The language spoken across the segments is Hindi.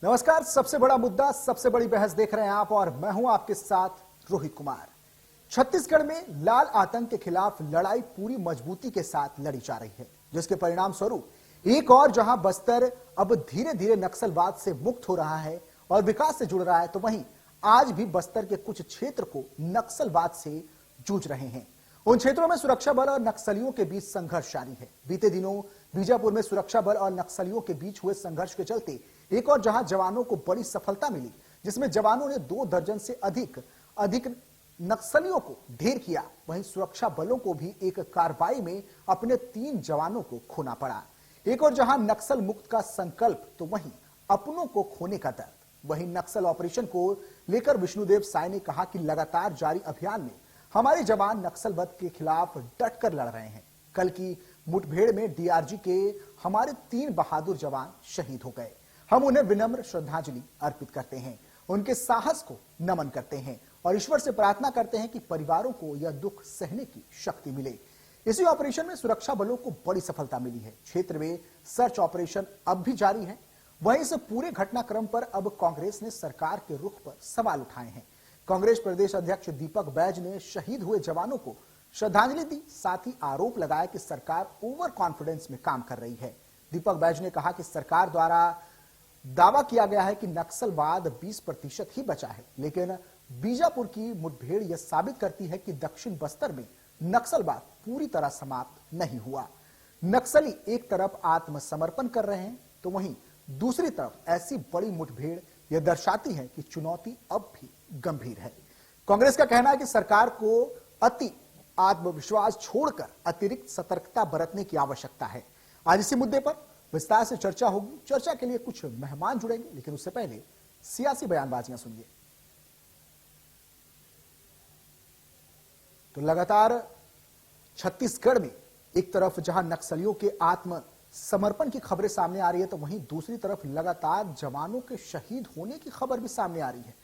नमस्कार। सबसे बड़ा मुद्दा, सबसे बड़ी बहस देख रहे हैं आप और मैं हूं आपके साथ रोहित कुमार। छत्तीसगढ़ में लाल आतंक के खिलाफ लड़ाई पूरी मजबूती के साथ लड़ी जा रही है, जिसके परिणाम स्वरूप एक और जहां बस्तर अब धीरे धीरे नक्सलवाद से मुक्त हो रहा है और विकास से जुड़ रहा है, तो वहीं आज भी बस्तर के कुछ क्षेत्र को नक्सलवाद से जूझ रहे हैं। उन क्षेत्रों में सुरक्षा बल और नक्सलियों के बीच संघर्ष जारी है। बीते दिनों बीजापुर में सुरक्षा बल और नक्सलियों के बीच हुए संघर्ष के चलते एक और जहां जवानों को बड़ी सफलता मिली, जिसमें जवानों ने 2 दर्जन से अधिक नक्सलियों को ढेर किया, वहीं सुरक्षा बलों को भी एक कार्रवाई में अपने 3 जवानों को खोना पड़ा। एक और जहां नक्सल मुक्त का संकल्प, तो वहीं अपनों को खोने का दर्द। वहीं नक्सल ऑपरेशन को लेकर विष्णुदेव साय ने कहा कि लगातार जारी अभियान में हमारे जवान नक्सलवाद के खिलाफ डटकर लड़ रहे हैं। कल की मुठभेड़ में डीआरजी के हमारे 3 बहादुर जवान शहीद हो गए। हम उन्हें विनम्र श्रद्धांजलि अर्पित करते हैं, उनके साहस को नमन करते हैं और ईश्वर से प्रार्थना करते हैं कि परिवारों को यह दुख सहने की शक्ति मिले। इसी ऑपरेशन में सुरक्षा बलों को बड़ी सफलता मिली है। क्षेत्र में सर्च ऑपरेशन अब भी जारी है। वहीं इस पूरे घटनाक्रम पर अब कांग्रेस ने सरकार के रुख पर सवाल उठाए हैं। कांग्रेस प्रदेश अध्यक्ष दीपक बैज ने शहीद हुए जवानों को श्रद्धांजलि दी, साथ ही आरोप लगाया कि सरकार ओवर कॉन्फिडेंस में काम कर रही है। दीपक बैज ने कहा कि सरकार द्वारा दावा किया गया है कि नक्सलवाद 20% ही बचा है, लेकिन बीजापुर की मुठभेड़ यह साबित करती है कि दक्षिण बस्तर में नक्सलवाद पूरी तरह समाप्त नहीं हुआ। नक्सली एक तरफ आत्मसमर्पण कर रहे हैं, तो वहीं दूसरी तरफ ऐसी बड़ी मुठभेड़ यह दर्शाती है कि चुनौती अब भी गंभीर है। कांग्रेस का कहना है कि सरकार को अति आत्मविश्वास छोड़कर अतिरिक्त सतर्कता बरतने की आवश्यकता है। आज इसी मुद्दे पर विस्तार से चर्चा होगी। चर्चा के लिए कुछ मेहमान जुड़ेंगे, लेकिन उससे पहले सियासी बयानबाजियां सुनिए। तो लगातार छत्तीसगढ़ में एक तरफ जहां नक्सलियों के आत्मसमर्पण की खबरें सामने आ रही है, तो वहीं दूसरी तरफ लगातार जवानों के शहीद होने की खबर भी सामने आ रही है।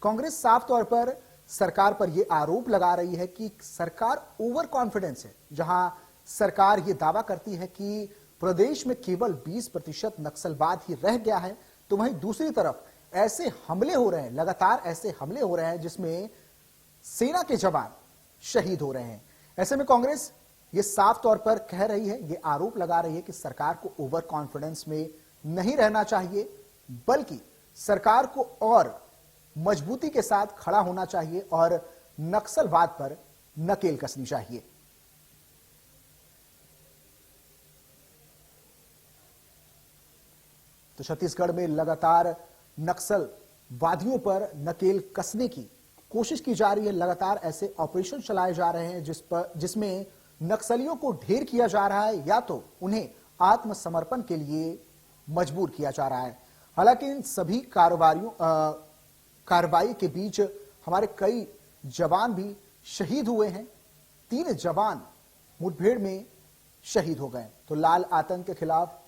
कांग्रेस साफ तौर पर सरकार पर यह आरोप लगा रही है कि सरकार ओवर कॉन्फिडेंस है। जहां सरकार यह दावा करती है कि प्रदेश में केवल 20% नक्सलवाद ही रह गया है, तो वहीं दूसरी तरफ ऐसे हमले हो रहे हैं, लगातार ऐसे हमले हो रहे हैं जिसमें सेना के जवान शहीद हो रहे हैं। ऐसे में कांग्रेस ये साफ तौर पर कह रही है, ये आरोप लगा रही है कि सरकार को ओवर कॉन्फिडेंस में नहीं रहना चाहिए, बल्कि सरकार को और मजबूती के साथ खड़ा होना चाहिए और नक्सलवाद पर नकेल कसनी चाहिए। तो छत्तीसगढ़ में लगातार नक्सलवादियों पर नकेल कसने की कोशिश की जा रही है। लगातार ऐसे ऑपरेशन चलाए जा रहे हैं जिसमें नक्सलियों को ढेर किया जा रहा है या तो उन्हें आत्मसमर्पण के लिए मजबूर किया जा रहा है। हालांकि इन सभी कार्रवाई के बीच हमारे कई जवान भी शहीद हुए हैं। 3 जवान मुठभेड़ में शहीद हो गए। तो लाल आतंक के खिलाफ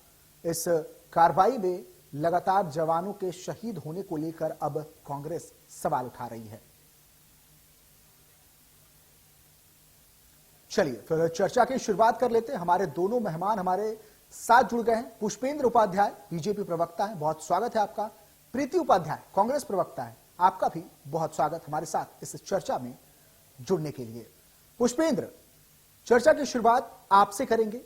इस कार्रवाई में लगातार जवानों के शहीद होने को लेकर अब कांग्रेस सवाल उठा रही है। चलिए फिर चर्चा की शुरुआत कर लेते हैं। हमारे दोनों मेहमान हमारे साथ जुड़ गए हैं। पुष्पेंद्र उपाध्याय बीजेपी प्रवक्ता है, बहुत स्वागत है आपका। प्रीति उपाध्याय कांग्रेस प्रवक्ता है, आपका भी बहुत स्वागत हमारे साथ इस चर्चा में जुड़ने के लिए। पुष्पेंद्र, चर्चा की शुरुआत आपसे करेंगे।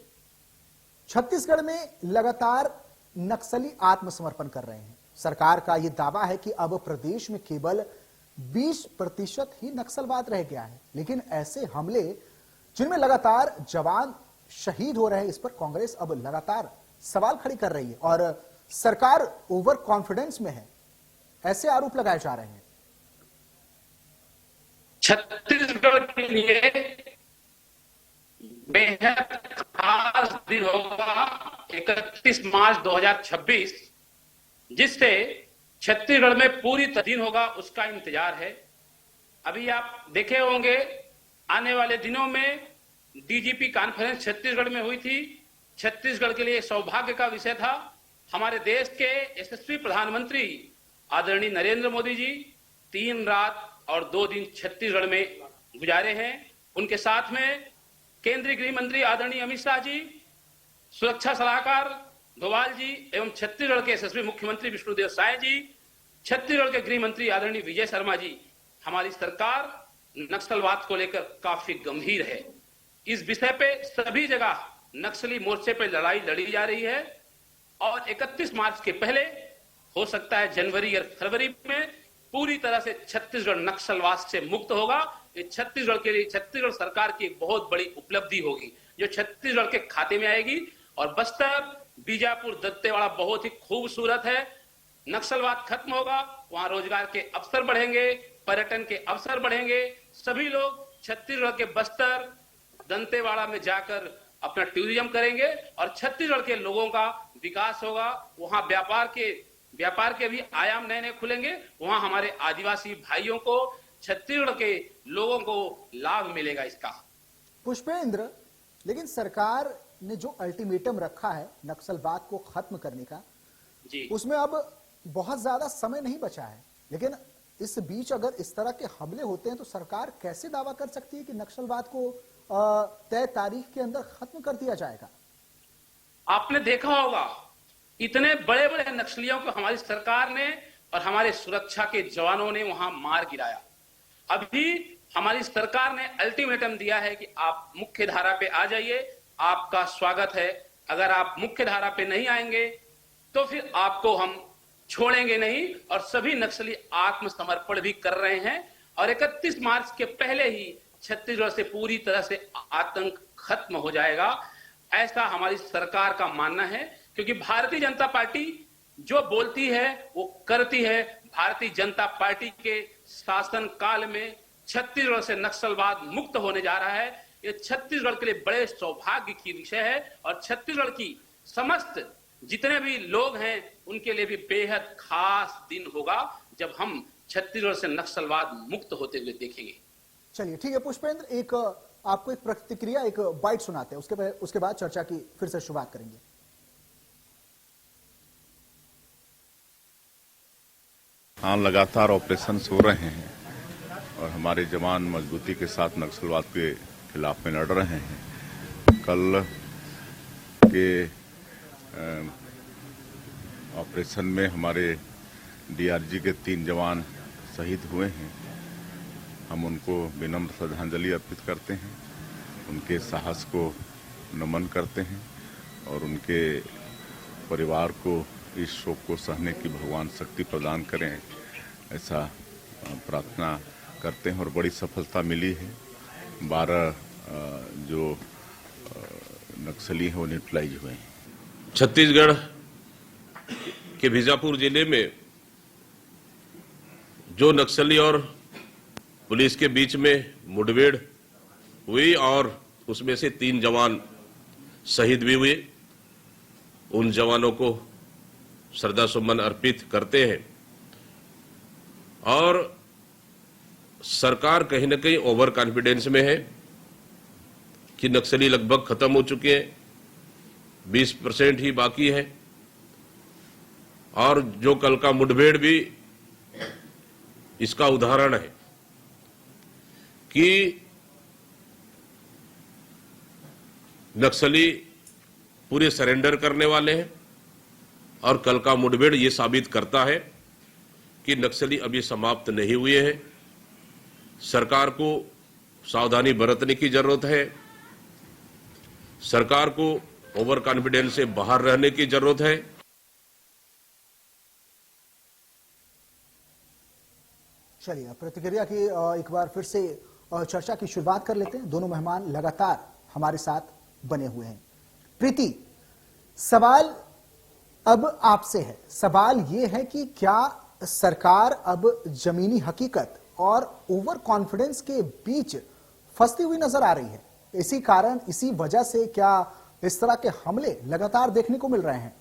छत्तीसगढ़ में लगातार नक्सली आत्मसमर्पण कर रहे हैं। सरकार का यह दावा है कि अब प्रदेश में केवल 20% ही नक्सलवाद रह गया है, लेकिन ऐसे हमले जिनमें लगातार जवान शहीद हो रहे हैं, इस पर कांग्रेस अब लगातार सवाल खड़ी कर रही है और सरकार ओवर कॉन्फिडेंस में है, ऐसे आरोप लगाए जा रहे हैं। छत्तीसगढ़ के लिए बेहद खास दिन होगा 31 मार्च 2026, जिससे छत्तीसगढ़ में पूरी दिन होगा, उसका इंतजार है। अभी आप देखे होंगे आने वाले दिनों में डीजीपी कॉन्फ्रेंस छत्तीसगढ़ में हुई थी। छत्तीसगढ़ के लिए सौभाग्य का विषय था। हमारे देश के यशस्वी प्रधानमंत्री आदरणीय नरेंद्र मोदी जी 3 रात और 2 दिन छत्तीसगढ़ में गुजारे हैं। उनके साथ में केंद्रीय गृह मंत्री आदरणीय अमित शाह जी, सुरक्षा सलाहकार डोभाल जी एवं छत्तीसगढ़ के यशस्वी मुख्यमंत्री विष्णुदेव साय जी, छत्तीसगढ़ के गृह मंत्री आदरणीय विजय शर्मा जी, हमारी सरकार नक्सलवाद को लेकर काफी गंभीर है। इस विषय पे सभी जगह नक्सली मोर्चे पे लड़ाई लड़ी जा रही है और 31 मार्च के पहले हो सकता है जनवरी या फरवरी में पूरी तरह से छत्तीसगढ़ नक्सलवाद से मुक्त होगा। ये छत्तीसगढ़ के लिए छत्तीसगढ़ सरकार की एक बहुत बड़ी उपलब्धि होगी जो छत्तीसगढ़ के खाते में आएगी। और बस्तर, बीजापुर, दंतेवाड़ा बहुत ही खूबसूरत है। नक्सलवाद खत्म होगा, वहां रोजगार के अवसर बढ़ेंगे, पर्यटन के अवसर बढ़ेंगे। सभी लोग छत्तीसगढ़ के बस्तर, दंतेवाड़ा में जाकर अपना टूरिज्म करेंगे और छत्तीसगढ़ के लोगों का विकास होगा। वहां व्यापार के भी आयाम नए नए खुलेंगे। वहां हमारे आदिवासी भाइयों को, छत्तीसगढ़ के लोगों को लाभ मिलेगा इसका। पुष्पेंद्र, लेकिन सरकार ने जो अल्टीमेटम रखा है नक्सलवाद को खत्म करने का जी, उसमें अब बहुत ज्यादा समय नहीं बचा है। लेकिन इस बीच अगर इस तरह के हमले होते हैं तो सरकार कैसे दावा कर सकती है कि नक्सलवाद को तय तारीख के अंदर खत्म कर दिया जाएगा? आपने देखा होगा इतने बड़े बड़े नक्सलियों को हमारी सरकार ने और हमारे सुरक्षा के जवानों ने वहां मार गिराया। अभी हमारी सरकार ने अल्टीमेटम दिया है कि आप मुख्य धारा पे आ जाइए, आपका स्वागत है। अगर आप मुख्य धारा पे नहीं आएंगे तो फिर आपको हम छोड़ेंगे नहीं। और सभी नक्सली आत्मसमर्पण भी कर रहे हैं और 31 मार्च के पहले ही छत्तीसगढ़ से पूरी तरह से आतंक खत्म हो जाएगा, ऐसा हमारी सरकार का मानना है। क्योंकि भारतीय जनता पार्टी जो बोलती है वो करती है। भारतीय जनता पार्टी के शासन काल में छत्तीसगढ़ से नक्सलवाद मुक्त होने जा रहा है। ये छत्तीसगढ़ के लिए बड़े सौभाग्य की विषय है और छत्तीसगढ़ की समस्त जितने भी लोग हैं उनके लिए भी बेहद खास दिन होगा जब हम छत्तीसगढ़ से नक्सलवाद मुक्त होते हुए देखेंगे। चलिए ठीक है पुष्पेंद्र, एक आपको एक प्रतिक्रिया, एक बाइट सुनाते हैं, उसके बाद चर्चा की फिर से शुरुआत करेंगे। हाँ, लगातार ऑपरेशन हो रहे हैं और हमारे जवान मजबूती के साथ नक्सलवाद के खिलाफ में लड़ रहे हैं। कल के ऑपरेशन में हमारे डीआरजी के 3 जवान शहीद हुए हैं। हम उनको विनम्र श्रद्धांजलि अर्पित करते हैं, उनके साहस को नमन करते हैं और उनके परिवार को इस शोक को सहने की भगवान शक्ति प्रदान करें, ऐसा प्रार्थना करते हैं। और बड़ी सफलता मिली है। 12 जो नक्सली हैं वो न्यूट्रलाइज हुए हैं। छत्तीसगढ़ के बीजापुर जिले में जो नक्सली और पुलिस के बीच में मुठभेड़ हुई और उसमें से 3 जवान शहीद भी हुए, उन जवानों को श्रद्धा सुमन अर्पित करते हैं। और सरकार कहीं न कहीं ओवर कॉन्फिडेंस में है कि नक्सली लगभग खत्म हो चुके हैं, 20% ही बाकी है। और जो कल का मुठभेड़ भी इसका उदाहरण है कि नक्सली पूरे सरेंडर करने वाले हैं। और कल का मुठभेड़ ये साबित करता है कि नक्सली अभी समाप्त नहीं हुए हैं। सरकार को सावधानी बरतने की जरूरत है। सरकार को ओवर कॉन्फिडेंस से बाहर रहने की जरूरत है। चलिए प्रतिक्रिया की एक बार फिर से चर्चा की शुरुआत कर लेते हैं। दोनों मेहमान लगातार हमारे साथ बने हुए हैं। प्रीति, सवाल अब आपसे है। सवाल यह है कि क्या सरकार अब जमीनी हकीकत और ओवर कॉन्फिडेंस के बीच फंसती हुई नजर आ रही है? इसी कारण, इसी वजह से क्या इस तरह के हमले लगातार देखने को मिल रहे हैं?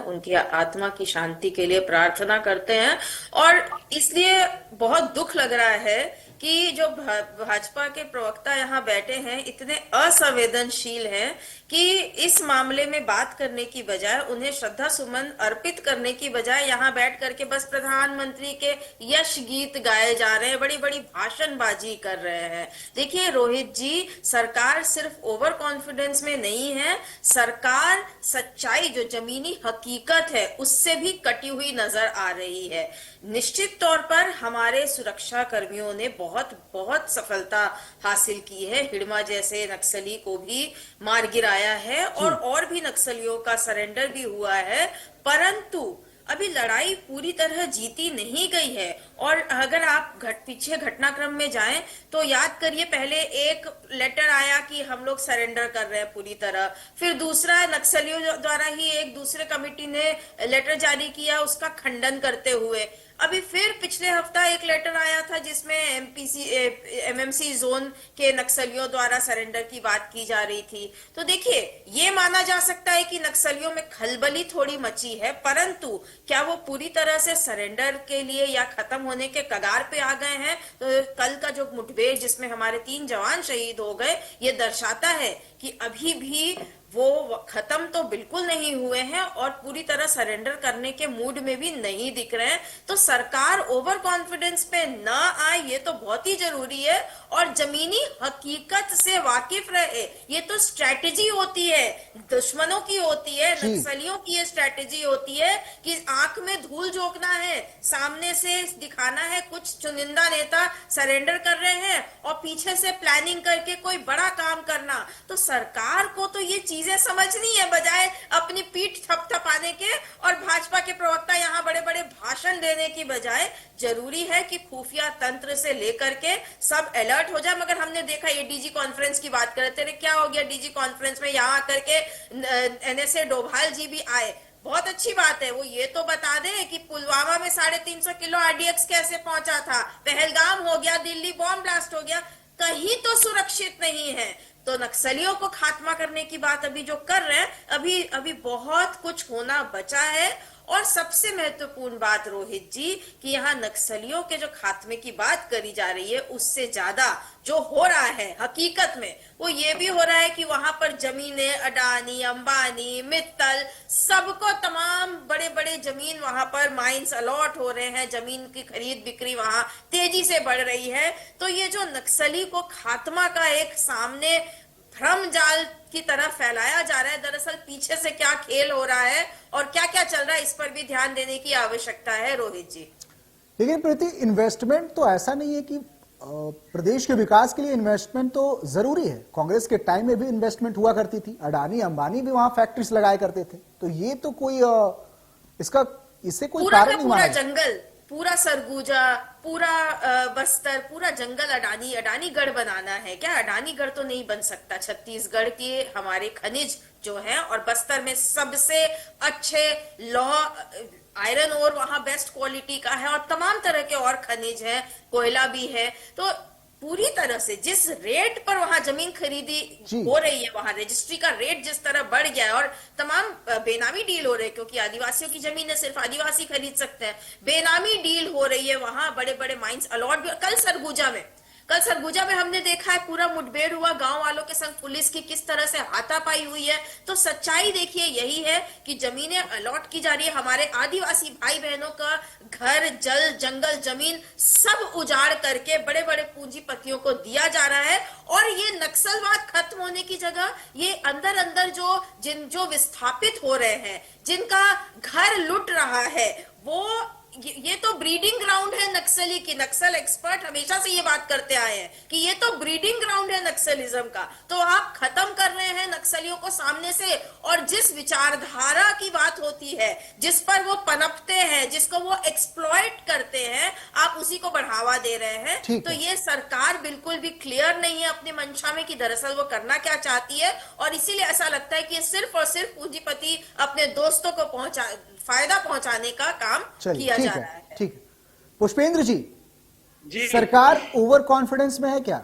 उनकी आत्मा की शांति के लिए प्रार्थना करते हैं और इसलिए बहुत दुख लग रहा है कि जो भाजपा के प्रवक्ता यहाँ बैठे हैं इतने असंवेदनशील हैं कि इस मामले में बात करने की बजाय, उन्हें श्रद्धा सुमन अर्पित करने की बजाय यहाँ बैठ करके बस प्रधानमंत्री के यश गीत गाए जा रहे हैं, बड़ी बड़ी भाषणबाजी कर रहे हैं। देखिए रोहित जी, सरकार सिर्फ ओवर कॉन्फिडेंस में नहीं है, सरकार सच्चाई जो जमीनी हकीकत है उससे भी कटी हुई नजर आ रही है। निश्चित तौर पर हमारे सुरक्षा कर्मियों ने बहुत बहुत सफलता हासिल की है, हिड़मा जैसे नक्सली को भी मार गिराया है और भी नक्सलियों का सरेंडर भी हुआ है, परंतु अभी लड़ाई पूरी तरह जीती नहीं गई है। और अगर आप पीछे घटनाक्रम में जाएं तो याद करिए, पहले एक लेटर आया कि हम लोग सरेंडर कर रहे हैं पूरी तरह, फिर दूसरा नक्सलियों द्वारा ही एक दूसरे कमेटी ने लेटर जारी किया उसका खंडन करते हुए, अभी फिर पिछले हफ्ता एक लेटर आया था जिसमें एमएमसी जोन के नक्सलियों द्वारा सरेंडर की बात की जा रही थी। तो देखिए, ये माना जा सकता है कि नक्सलियों में खलबली थोड़ी मची है, परंतु क्या वो पूरी तरह से सरेंडर के लिए या खत्म होने के कगार पे आ गए हैं? तो कल का जो मुठभेड़ जिसमें हमारे 3 जवान शहीद हो गए, ये दर्शाता है कि अभी भी वो खत्म तो बिल्कुल नहीं हुए हैं और पूरी तरह सरेंडर करने के मूड में भी नहीं दिख रहे हैं। तो सरकार ओवर कॉन्फिडेंस पे न आए, ये तो बहुत ही जरूरी है, और जमीनी हकीकत से वाकिफ रहे। ये तो स्ट्रेटेजी होती है, दुश्मनों की होती है, नक्सलियों की ये स्ट्रेटेजी होती है कि आंख में धूल झोंकना है, सामने से दिखाना है कुछ चुनिंदा नेता सरेंडर कर रहे हैं और पीछे से प्लानिंग करके कोई बड़ा काम करना। तो सरकार को तो ये चीजें समझनी है, बजाय अपनी पीठ थपथपाने के और भाजपा के प्रवक्ता यहाँ बड़े बड़े भाषण देने की बजाय जरूरी है कि खुफिया तंत्र से लेकर के सब अलर्ट हो जाए। मगर हमने देखा ये डीजी कॉन्फ्रेंस की बात कर रहे थे, क्या हो गया डीजी कॉन्फ्रेंस में? यहाँ आकर के एनएसए डोभाल जी भी आए, बहुत अच्छी बात है, वो ये तो बता दे कि पुलवामा में 350 किलो आरडीएक्स कैसे पहुंचा था, पहलगाम हो गया, दिल्ली बॉम्ब ब्लास्ट हो गया, कहीं तो सुरक्षित नहीं है। तो नक्सलियों को खात्मा करने की बात अभी जो कर रहे हैं, अभी बहुत कुछ होना बचा है। और सबसे महत्वपूर्ण बात रोहित जी, कि यहाँ नक्सलियों के जो खात्मे की बात करी जा रही है, उससे ज्यादा जो हो रहा है हकीकत में वो ये भी हो रहा है कि वहां पर जमीनें अडानी, अंबानी, मित्तल, सबको तमाम बड़े बड़े जमीन वहां पर माइंस अलॉट हो रहे हैं, जमीन की खरीद बिक्री वहां तेजी से बढ़ रही है। तो ये जो नक्सली को खात्मा का एक सामने भ्रम जाल की तरह फैलाया जा रहा है, दरअसल पीछे से क्या खेल हो रहा है और क्या क्या चल रहा है, इस पर भी ध्यान देने की आवश्यकता है रोहित जी। लेकिन प्रति इन्वेस्टमेंट तो ऐसा नहीं है कि प्रदेश के विकास के लिए इन्वेस्टमेंट तो जरूरी है। कांग्रेस के टाइम में भी इन्वेस्टमेंट हुआ करती थी, अडानी अंबानी भी वहां फैक्ट्रीज लगाया करते थे। तो ये तो कोई इससे कोई कारण नहीं माना। पूरा जंगल, पूरा सरगुजा, पूरा बस्तर, पूरा जंगल अडानीगढ़ बनाना है क्या? अडानीगढ़ तो नहीं बन सकता। छत्तीसगढ़ के हमारे खनिज जो है, और बस्तर में सबसे अच्छे आयरन ओर वहां बेस्ट क्वालिटी का है, और तमाम तरह के और खनिज है, कोयला भी है। तो पूरी तरह से जिस रेट पर वहां जमीन खरीदी हो रही है, वहां रजिस्ट्री का रेट जिस तरह बढ़ गया है, और तमाम बेनामी डील हो रहे हैं, क्योंकि आदिवासियों की जमीन है, सिर्फ आदिवासी खरीद सकते हैं, बेनामी डील हो रही है वहां, बड़े बड़े माइंस अलॉट भी। कल सरगुजा में हमने देखा है पूरा मुठभेड़ हुआ, गांव वालों के संग पुलिस की किस तरह से हाथापाई हुई है। तो सच्चाई देखिए यही है कि जमीनें अलॉट की जा रही है, हमारे आदिवासी भाई बहनों का घर, जल, जंगल, जमीन सब उजाड़ करके बड़े बड़े पूंजीपतियों को दिया जा रहा है। और ये नक्सलवाद खत्म होने की जगह ये अंदर अंदर जो विस्थापित हो रहे हैं, जिनका घर लुट रहा है, वो ये तो ब्रीडिंग ग्राउंड है नक्सली की। नक्सल एक्सपर्ट हमेशा से ये बात करते आए हैं कि ये तो ब्रीडिंग ग्राउंड है नक्सलिज्म का। तो आप खत्म कर रहे हैं नक्सलियों को सामने से, और जिस विचारधारा की बात होती है, जिस पर वो पनपते हैं, जिसको वो एक्सप्लॉइट करते हैं, आप उसी को बढ़ावा दे रहे हैं। तो ये सरकार बिल्कुल भी क्लियर नहीं है अपनी मंशा में कि दरअसल वो करना क्या चाहती है, और इसीलिए ऐसा लगता है कि सिर्फ और सिर्फ पूंजीपति अपने दोस्तों को फायदा पहुंचाने का काम किया जा रहा है। ठीक है पुष्पेंद्र जी, सरकार ओवर कॉन्फिडेंस में है क्या,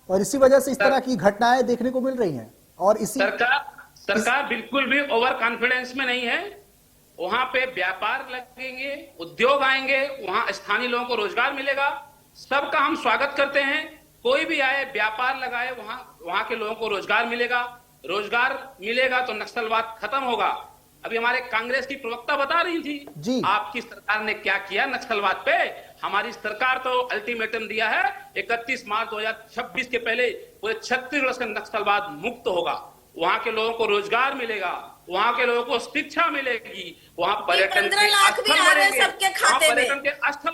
और इसी वजह से इस तरह की घटनाएं देखने को मिल रही हैं? और इसी सरकार बिल्कुल भी ओवर कॉन्फिडेंस में नहीं है। वहां पे व्यापार लगेंगे, उद्योग आएंगे, वहां स्थानीय लोगों को रोजगार मिलेगा, सबका हम स्वागत करते हैं। कोई भी आए, व्यापार लगाए, वहां के लोगों को रोजगार मिलेगा तो नक्सलवाद खत्म होगा। अभी हमारे कांग्रेस की प्रवक्ता बता रही थी जी। आपकी सरकार ने क्या किया नक्सलवाद पे। हमारी सरकार तो अल्टीमेटम दिया है 31 मार्च 2026 के पहले पूरे छत्तीसगढ़ से नक्सलवाद मुक्त होगा। वहां के लोगों को रोजगार मिलेगा, वहां के लोगों को शिक्षा मिलेगी, वहां पर्यटन 15 लाख भी आ रहे हैं सबके खाते में।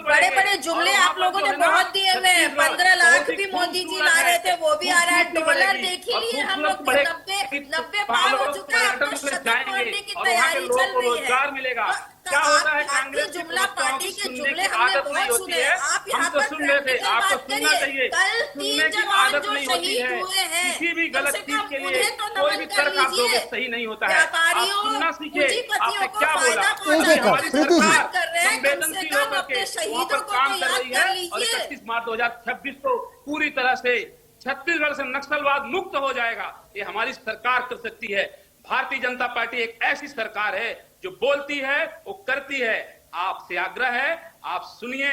बड़े बड़े जुमले आप लोगों ने बहुत दिए में। 15 लाख भी मोदी जी ला रहे थे, वो भी आ रहा है। डॉलर देख ही लिए हम लोग 90 पार हो चुका है। अब तो शतक तोड़ने की तैयारी चल रही है। क्या होता है कांग्रेस की जुमला पार्टी के जुमले हमने आदत नहीं बहुत होती सुने। है। आप हम यहाँ तो पर सुन रहे थे, आपको सुनना चाहिए। कल सुनने 3 की जवान आदत जो नहीं होती शहीद है। हुए हैं, किसी भी कम गलत से चीज कम के लिए उन्हें तो कोई भी नमन कर तर्क आप दोगे लीजिए। सही नहीं होता है। आप व्यापारियों, सुनना सीखिए। पूंजीपतियों आपने को क्या बोला? फायदा एक एक हमारी प्रीति जी। सरकार कर रहे हैं, कम से संवेदनशील कम होकर अपने के शहीदों वहाँ पर को काम तो कर याद रही कर है और लीजिए। 31 मार्च 2026 को पूरी तरह से छत्तीसगढ़ से नक्सलवाद मुक्त हो जाएगा। ये हमारी सरकार कर सकती है। भारतीय जनता पार्टी एक ऐसी सरकार है जो बोलती है वो करती है। आपसे आग्रह है, आप सुनिए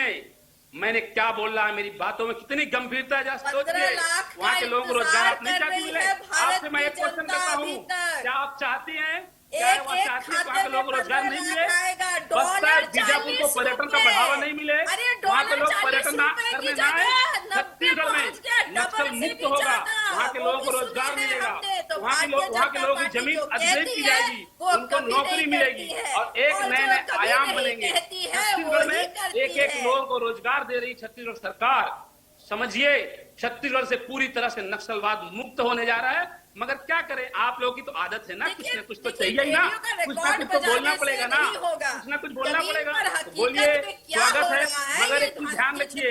मैंने क्या बोल रहा है, मेरी बातों में कितनी गंभीरता है। 15 लाख वहाँ के लोगों को रोजगार नहीं कर चाहती रही मिले। है भारत आपसे मैं एक की क्वेश्चन जनता करता अभी हूँ, तक। क्या आप चाहती हैं एक वहाँ के खाते में लोगों को रोजगार नहीं 15 मिले? लाख आएगा। बस्तर डॉलर बीजापुर को 40 पर्यटन का रुपए। बढ़ावा नहीं मिले? अरे वहाँ के डॉलर लोग 40 पर्यटन रुपए की करने ना आए? जगह 90 छत्तीसगढ़ में पहुंच गया, नक्सल डबल से मुक्त भी होगा। ज्यादा। वहाँ के वो लोगों को भी रोजगार सुने हैं मिलेगा। हमने। तो वहाँ के भारतीय लोगों की जनता जमीन पार्टी अधिग्रहित जो की कहती है, जाएगी, वो उनको कभी नौकरी नहीं मिलेगी करती है। और एक और नए जो नए कभी आयाम नहीं बनेंगे। कहती है, छत्तीसगढ़ वही में करती एक एक है। लोगों को रोजगार दे रही छत्तीसगढ़ सरकार। समझिए छत्तीसगढ़ से पूरी तरह से नक्सलवाद मुक्त होने जा रहा है। मगर क्या करें, आप लोगों की तो आदत है ना, कुछ न कुछ तो चाहिए ही ना, कुछ ना कुछ तो बोलना पड़ेगा ना, कुछ ना कुछ बोलना पड़ेगा। तो बोलिए, स्वागत है। मगर एक चीज ध्यान रखिए,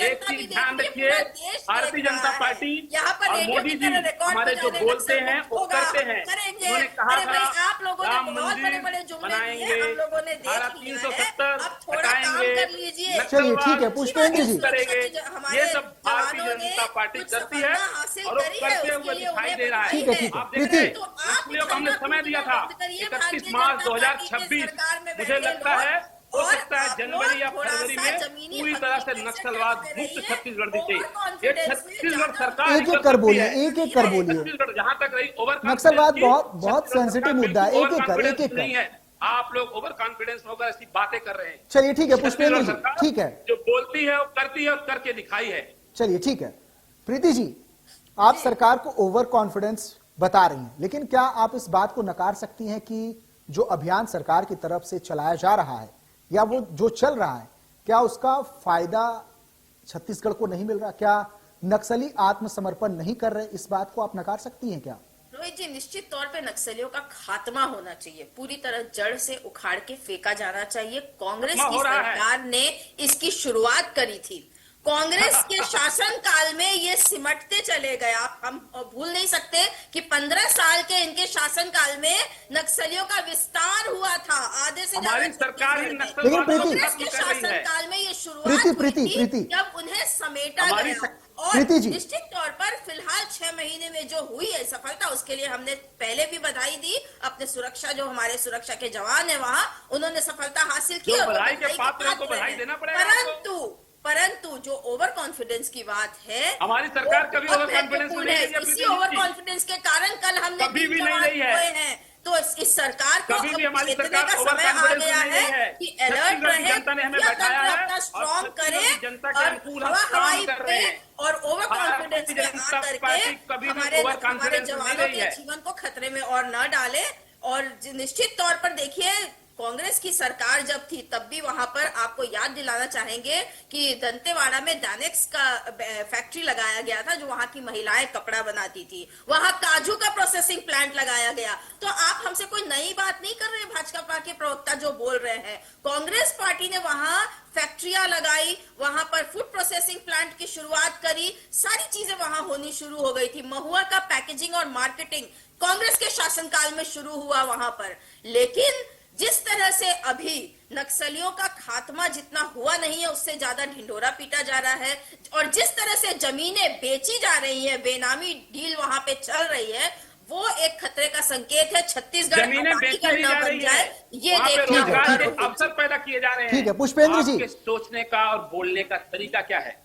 एक चीज ध्यान रखिए, भारतीय जनता पार्टी और मोदी जी हमारे जो बोलते हैं वो करते हैं। उन्होंने कहा था राम मंदिर बनाएंगे, धारा 370 हटाएंगे, चलिए ठीक है पुष्पेंद्र जी। करेंगे। ये सब भारतीय जनता पार्टी करती है और वो करते हुए दिखाई दे रहा है। ठीक है, ठीक है। आप देख रहे हैं, तो इसलिए तो हमने समय दिया था 31 मार्च 2026। मुझे लगता है हो सकता है जनवरी या फरवरी में पूरी तरह से नक्सलवाद मुक्त छत्तीसगढ़ दिखे। ये छत्तीसगढ़ सरकार एक एक कर बोलिए, एक एक कर बोलिए। छत्तीसगढ़ जहां तक रही ओवर नक्सलवाद बहुत सेंसिटिव मुद्दा है। एक एक कर, एक एक नहीं कर। है। आप लोग ओवर कॉन्फिडेंस होकर ऐसी बातें कर रहे हैं। चलिए ठीक है पुष्पेंद्र जी, सरकार ठीक है। जो बोलती है वो करती है और करके दिखाई है। चलिए ठीक है। प्रीति जी, आप सरकार को ओवर कॉन्फिडेंस बता रही हैं, लेकिन क्या आप इस बात को नकार सकती हैं कि जो अभियान सरकार की तरफ से चलाया जा रहा है या वो जो चल रहा है, क्या उसका फायदा छत्तीसगढ़ को नहीं मिल रहा? क्या नक्सली आत्मसमर्पण नहीं कर रहे? इस बात को आप नकार सकती हैं क्या? रोहित जी, निश्चित तौर पे नक्सलियों का खात्मा होना चाहिए, पूरी तरह जड़ से उखाड़ के फेंका जाना चाहिए। कांग्रेस खात्मा की हो रहा है। सरकार ने इसकी शुरुआत करी थी। कांग्रेस के शासन काल में ये सिमटते चले गए। हम भूल नहीं सकते कि 15 साल के इनके शासन काल में नक्सलियों का विस्तार हुआ था। आधे से हमारी ज्यादा सरकार ही लेकिन नक्सलवाद प्रीति- को कांग्रेस खत्म के कर रही शासन है। काल में ये शुरुआत प्रीति- हुई थी, प्रीति। जब उन्हें समेटा हमारी गया। प्रीति और जी। निश्चित तौर पर फिलहाल 6 महीने में जो हुई है सफलता, उसके लिए हमने पहले भी बधाई दी। अपने सुरक्षा, जो हमारे सुरक्षा के जवान है वहां, उन्होंने सफलता हासिल की। जो और वो बधाई के पात्र हैं, पात्र उनको बधाई हैं। देना पड़ेगा परंतु जो ओवर कॉन्फिडेंस की बात है, हमारी सरकार वो कभी बहुत ओवर कॉन्फिडेंस में महत्वपूर्ण नहीं है। रही है, इसी प्रीति जी। ओवर कॉन्फिडेंस के कारण कल हमने कभी भी 3 नहीं जवान रही है। खोए हैं। तो इस सरकार को कभी भी अब हमारी चेतने सरकार का ओवर समय आ कॉन्फिडेंस गया में नहीं रही है है। कि अलर्ट छत्तीसगढ़ की रहे, जनता ने हमें या बैठाया तंत्र है अपना और स्ट्रॉन्ग छत्तीसगढ़ करे की जनता के और अनुकूल हम हवा काम हवाई कर रहे पे हैं। और ओवर कॉन्फिडेंस भारतीय में जनता आ करके पार्टी कभी भी हमारे ओवर कॉन्फिडेंस में नहीं जवानों रही के है। जीवन को खतरे में और न डाले। और निश्चित तौर पर देखिए, कांग्रेस की सरकार जब थी तब भी वहां पर आपको याद दिलाना चाहेंगे कि दंतेवाड़ा में डानेक्स का फैक्ट्री लगाया गया था, जो वहां की महिलाएं कपड़ा बनाती थी। वहां काजू का प्रोसेसिंग प्लांट लगाया गया। तो आप हमसे कोई नई बात नहीं कर रहे, भाजपा के प्रवक्ता जो बोल रहे हैं। कांग्रेस पार्टी ने वहां फैक्ट्रियां लगाई, वहां पर फूड प्रोसेसिंग प्लांट की शुरुआत करी, सारी चीजें वहां होनी शुरू हो गई थी। महुआ का पैकेजिंग और मार्केटिंग कांग्रेस के शासनकाल में शुरू हुआ वहां पर। लेकिन जिस तरह से अभी नक्सलियों का खात्मा जितना हुआ नहीं है, उससे ज्यादा ढिंढोरा पीटा जा रहा है। और जिस तरह से जमीनें बेची जा रही हैं, बेनामी डील वहां पे चल रही है, वो एक खतरे का संकेत है। छत्तीसगढ़ जमीनें बेची ही जा रही है, ये वहाँ पे देखना ठीक है, रोजगार ठीक के है। अवसर पैदा किए जा रहे हैं। ठीक है, पुष्पेंद्र जी। आपके सोचने का और बोलने का तरीका क्या है?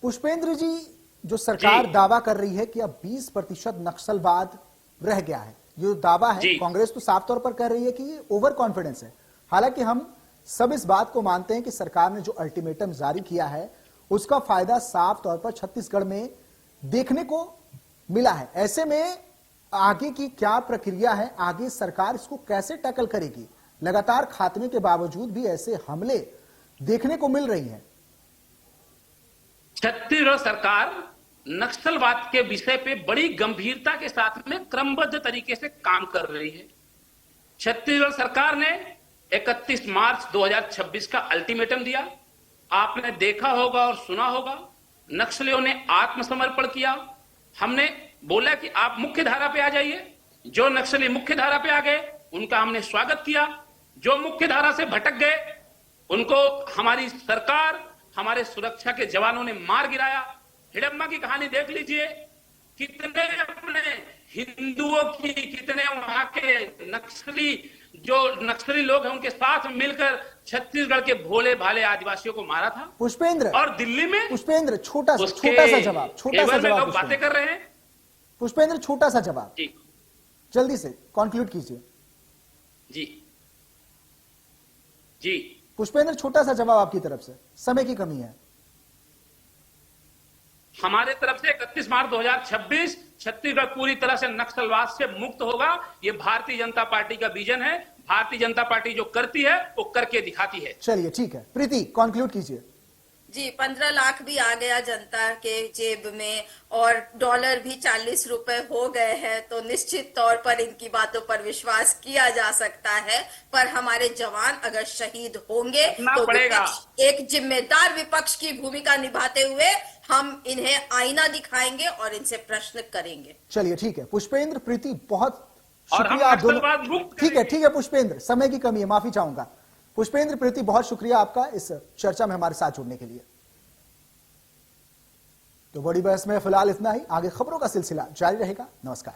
पुष्पेंद्र जी, जो सरकार दावा कर रही है कि अब 20% नक्सलवाद रह गया है, ये दावा है, कांग्रेस तो साफ तौर पर कह रही है कि ये ओवर कॉन्फिडेंस है। हालांकि हम सब इस बात को मानते हैं कि सरकार ने जो अल्टीमेटम जारी किया है उसका फायदा साफ तौर पर छत्तीसगढ़ में देखने को मिला है। ऐसे में आगे की क्या प्रक्रिया है, आगे सरकार इसको कैसे टैकल करेगी? लगातार खात्मे के बावजूद भी ऐसे हमले देखने को मिल रही हैं। छत्तीसगढ़ सरकार नक्सलवाद के विषय पे बड़ी गंभीरता के साथ में क्रमबद्ध तरीके से काम कर रही है। छत्तीसगढ़ सरकार ने 31 मार्च 2026 का अल्टीमेटम दिया। आपने देखा होगा और सुना होगा, नक्सलियों ने आत्मसमर्पण किया। हमने बोला कि आप मुख्य धारा पे आ जाइए। जो नक्सली मुख्य धारा पे आ गए उनका हमने स्वागत किया। जो मुख्य धारा से भटक गए उनको हमारी सरकार, हमारे सुरक्षा के जवानों ने मार गिराया। हिडम्बा की कहानी देख लीजिए, कितने अपने हिंदुओं की, कितने वहां के नक्सली लोग हैं उनके साथ मिलकर छत्तीसगढ़ के भोले भाले आदिवासियों को मारा था। पुष्पेंद्र, और दिल्ली में पुष्पेंद्र छोटा सा जवाब, लोग बातें कर रहे हैं। पुष्पेंद्र, छोटा सा जवाब जी, जल्दी से कंक्लूड कीजिए। जी जी पुष्पेंद्र, छोटा सा जवाब आपकी तरफ से, समय की कमी है। हमारे तरफ से 31 मार्च 2026 छत्तीसगढ़ पूरी तरह से नक्सलवाद से मुक्त होगा। ये भारतीय जनता पार्टी का विजन है। भारतीय जनता पार्टी जो करती है वो करके दिखाती है। चलिए ठीक है, प्रीति कंक्लूड कीजिए। जी, 15 लाख भी आ गया जनता के जेब में और डॉलर भी 40 रुपए हो गए हैं, तो निश्चित तौर पर इनकी बातों पर विश्वास किया जा सकता है। पर हमारे जवान अगर शहीद होंगे तो एक जिम्मेदार विपक्ष की भूमिका निभाते हुए हम इन्हें आईना दिखाएंगे और इनसे प्रश्न करेंगे। चलिए ठीक है, पुष्पेंद्र, प्रीति, बहुत शुक्रिया आप दोनों। ठीक है पुष्पेंद्र, समय की कमी है, माफी चाहूंगा। पुष्पेंद्र, प्रीति, बहुत शुक्रिया आपका इस चर्चा में हमारे साथ जुड़ने के लिए। तो बड़ी बहस में फिलहाल इतना ही, आगे खबरों का सिलसिला जारी रहेगा। नमस्कार।